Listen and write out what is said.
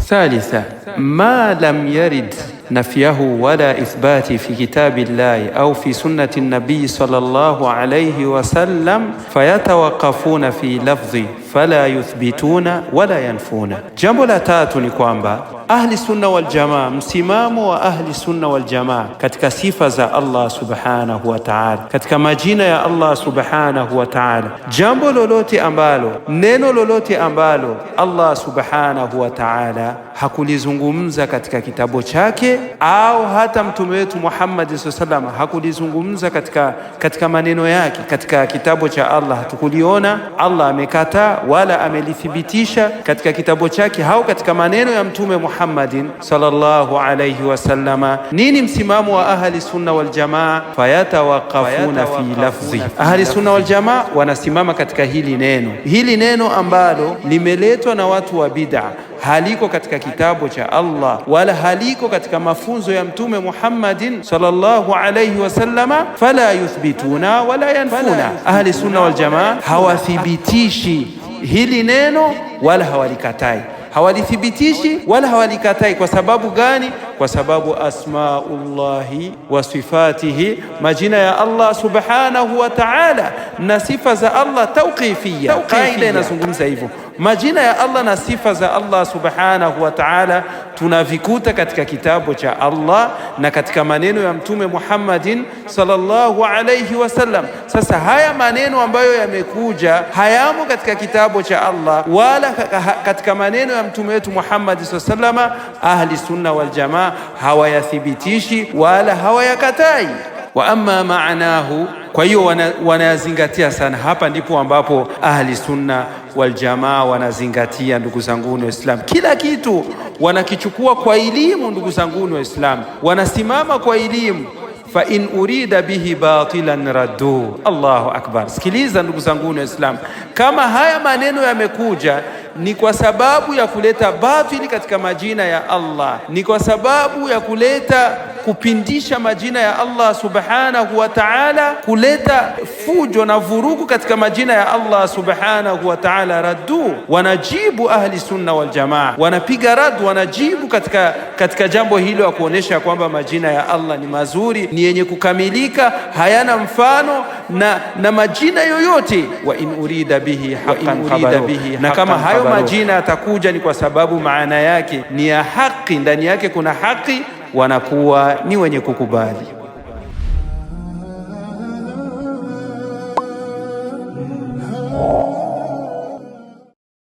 ثالثا ما لم يرد نفيه ولا إثبات في كتاب الله أو في سنة النبي صلى الله عليه وسلم فيتوقفون في لفظ فلا يثبتون ولا ينفون. Jambo la tatu ni kwamba ahli sunna wal jamaa, msimamo wa ahli sunna wal jamaa katika sifa za Allah subhanahu wa ta'ala, katika majina ya Allah subhanahu wa ta'ala, jambo lolote ambalo, neno lolote ambalo Allah subhanahu wa ta'ala hakulizungumza katika kitabu chake au hata mtume wetu Muhammad sallallahu alaihi wasallam hakulizungumza katika maneno yake katika kitabu cha Allah, hatukuliona Allah amekataa wala amelithibitisha katika kitabu chake au katika maneno ya mtume Muhammadin sallallahu alayhi wasallama. Nini msimamo wa ahli sunna wal jamaa? Fayatawaqafuna fi lafzi. Ahli sunna wal jamaa wanasimama katika hili neno ambalo limeletwa na watu wa bid'a, haliko katika kitabu cha Allah wala haliko katika mafunzo ya mtume Muhammadin sallallahu alayhi wasallama. Fala yuthbituna wala yanfuna. Ahli sunna wal jamaa hawathibitishi hili neno wala hawalikatai, hawalithibitishi wala hawalikatai. Kwa sababu gani? Kwa sababu asmaullahi wa sifatihi, majina ya Allah subhanahu wa ta'ala na sifa za Allah tawqifiyya. Kaida inazungumza hivyo, majina ya Allah na sifa za Allah subhanahu wa ta'ala tunavikuta katika kitabu cha Allah na katika maneno ya mtume Muhammadin sallallahu alayhi wasallam. Sasa haya maneno ambayo yamekuja hayamo katika kitabu cha Allah wala katika maneno ya mtume wetu Muhammad sallallahu alayhi wasallam, ahli sunna wal jamaa hawayathibitishi wala hawayakatai. Wa amma maanahu, kwa hiyo wanazingatia sana. Hapa ndipo ambapo ahli sunna wal jamaa wanazingatia, ndugu zangu wa Islam, kila kitu wanakichukua kwa elimu. Ndugu zangu wa Islam, wanasimama kwa elimu. Fa in urida bihi batilan raddu. Allahu akbar. Sikiliza ndugu zangu wa Islam, kama haya maneno yamekuja ni kwa sababu ya kuleta batili katika majina ya Allah, ni kwa sababu ya kuleta kupindisha majina ya Allah subhanahu wa ta'ala, kuleta fujo na vurugu katika majina ya Allah subhanahu wa ta'ala, raddu, wanajibu ahli sunna wal jamaa, wanapiga rad, wanajibu katika jambo hilo ya kuonesha kwamba majina ya Allah ni mazuri, ni yenye kukamilika, hayana mfano na majina yoyote. Wa in urida bihi haqqan qabalu. Na kama hayo majina yatakuja ni kwa sababu maana yake ni ya haki, ndani yake kuna haki, wanakuwa ni wenye kukubali.